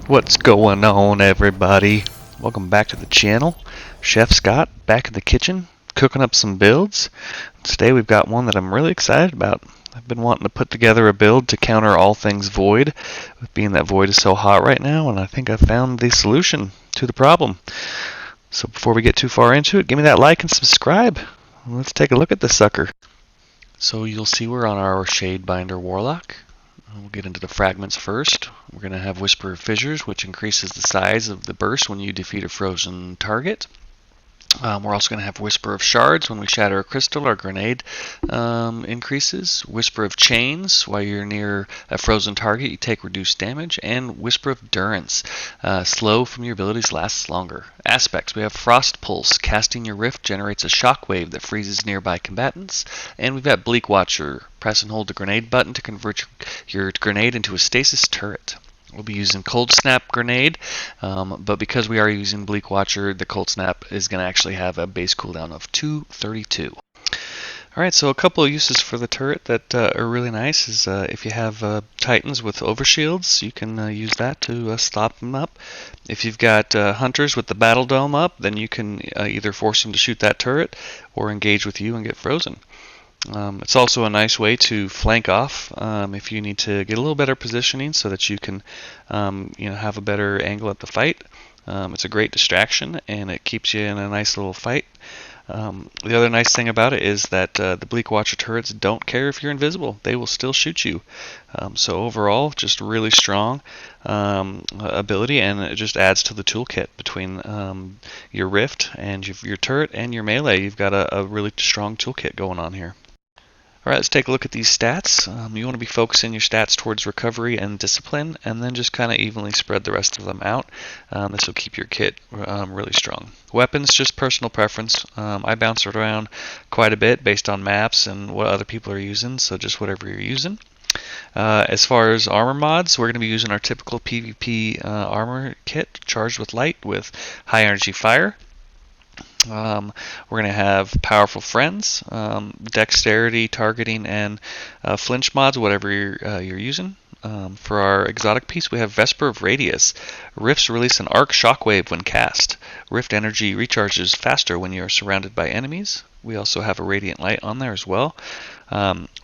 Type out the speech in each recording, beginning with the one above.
What's going on, everybody? Welcome back to the channel. Chefscott back in the kitchen cooking up some builds. Today we've got one that I'm really excited about. I've been wanting to put together a build to counter all things void, being that void is so hot right now, and I think I've found the solution to the problem. So before we get too far into it, give me that like and subscribe. Let's take a look at this sucker. So you'll see we're on our Shade Binder Warlock. We'll get into the fragments first. We're going to have Whisper of Fissures, which increases the size of the burst when you defeat a frozen target. We're also going to have Whisper of Shards. When we shatter a crystal, our grenade increases. Whisper of Chains. While you're near a frozen target, you take reduced damage. And Whisper of Durance. Slow from your abilities lasts longer. Aspects. We have Frost Pulse. Casting your Rift generates a shockwave that freezes nearby combatants. And we've got Bleak Watcher. Press and hold the grenade button to convert your grenade into a stasis turret. We'll be using Cold Snap Grenade, but because we are using Bleak Watcher, the Cold Snap is going to actually have a base cooldown of 232. Alright, so a couple of uses for the turret that are really nice is if you have Titans with overshields, you can use that to stop them up. If you've got Hunters with the Battle Dome up, then you can either force them to shoot that turret or engage with you and get frozen. It's also a nice way to flank off if you need to get a little better positioning so that you can have a better angle at the fight. It's a great distraction and it keeps you in a nice little fight. The other nice thing about it is that the Bleak Watcher turrets don't care if you're invisible. They will still shoot you. So overall, just really strong ability, and it just adds to the toolkit between your Rift and your turret and your melee. You've got a really strong toolkit going on here. Alright, let's take a look at these stats. You want to be focusing your stats towards recovery and discipline, and then just kind of evenly spread the rest of them out. This will keep your kit really strong. Weapons, just personal preference. I bounce around quite a bit based on maps and what other people are using, so just whatever you're using. As far as armor mods, we're going to be using our typical PvP armor kit, charged with light with high energy fire. We're going to have Powerful Friends, Dexterity, Targeting, and Flinch mods, whatever you're using. For our exotic piece, we have Vesper of Radius. Rifts release an arc shockwave when cast. Rift energy recharges faster when you are surrounded by enemies. We also have a Radiant Light on there as well.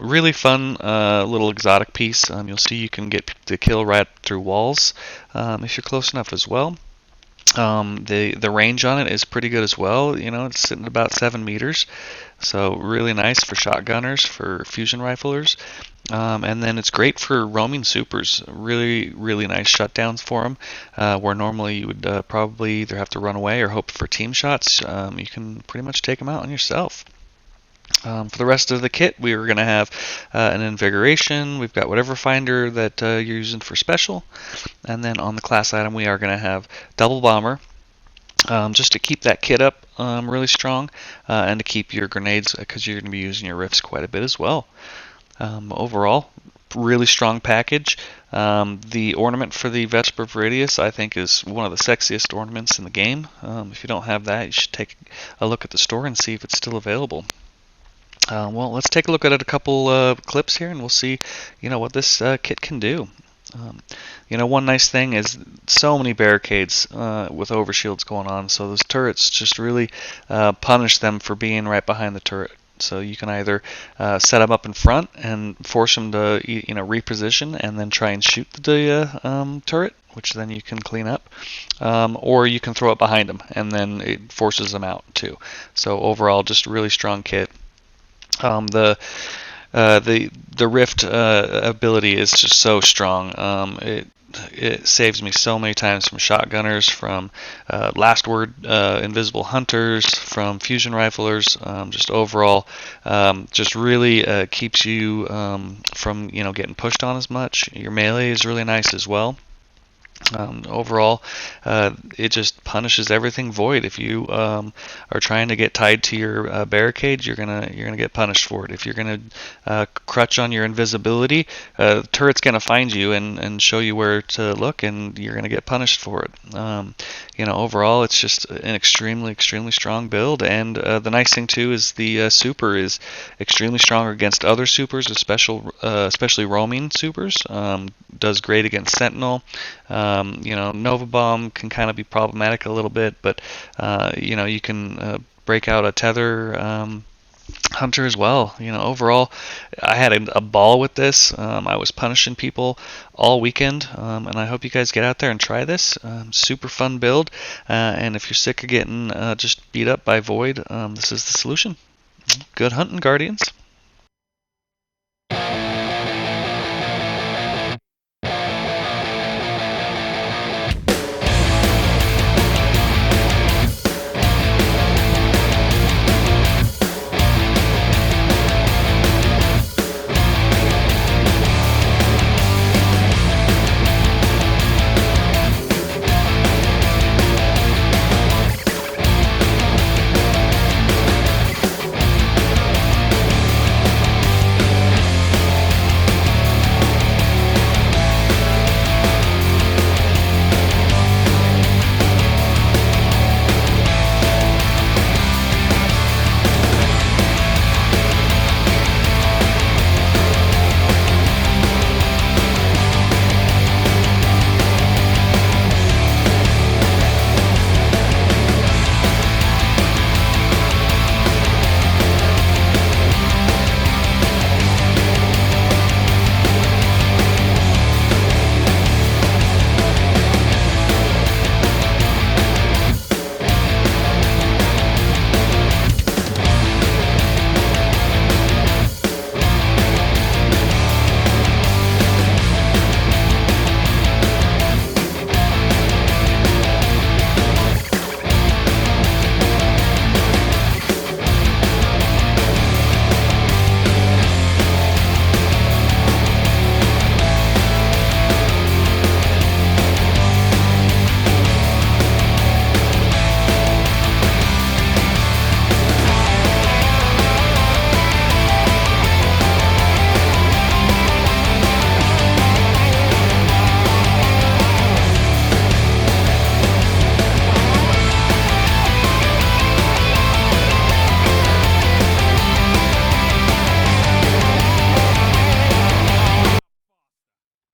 Really fun little exotic piece. You'll see you can get the kill right through walls if you're close enough as well. The range on it is pretty good as well. You know, it's sitting at about 7 meters, so really nice for shotgunners, for fusion riflers, and then it's great for roaming supers. Really nice shutdowns for them, where normally you would probably either have to run away or hope for team shots. You can pretty much take them out on yourself. For the rest of the kit, we are going to have an Invigoration. We've got whatever finder that you're using for special. And then on the class item, we are going to have Double Bomber, just to keep that kit up really strong, and to keep your grenades, because you're going to be using your rifts quite a bit as well. Overall, really strong package. The ornament for the Vesper of Radius, I think, is one of the sexiest ornaments in the game. If you don't have that, you should take a look at the store and see if it's still available. Well, let's take a look at a couple clips here, and we'll see, what this kit can do. One nice thing is so many barricades with overshields going on, so those turrets just really punish them for being right behind the turret. So you can either set them up in front and force them to, reposition and then try and shoot the turret, which then you can clean up, or you can throw it behind them and then it forces them out too. So overall, just a really strong kit. The Rift ability is just so strong. It saves me so many times from shotgunners, from last word invisible hunters, from fusion riflers. Just overall, just really keeps you from getting pushed on as much. Your melee is really nice as well. Overall, it just punishes everything void. If you are trying to get tied to your barricade, you're gonna get punished for it. If you're gonna crutch on your invisibility, the turret's gonna find you and show you where to look, and you're gonna get punished for it. Overall, it's just an extremely strong build. And the nice thing too is the super is extremely strong against other supers, especially roaming supers. Does great against Sentinel. Nova Bomb can kind of be problematic a little bit, but you can break out a tether hunter as well. Overall, I had a ball with this. I was punishing people all weekend, and I hope you guys get out there and try this. Super fun build, and if you're sick of getting just beat up by Void, this is the solution. Good hunting, Guardians.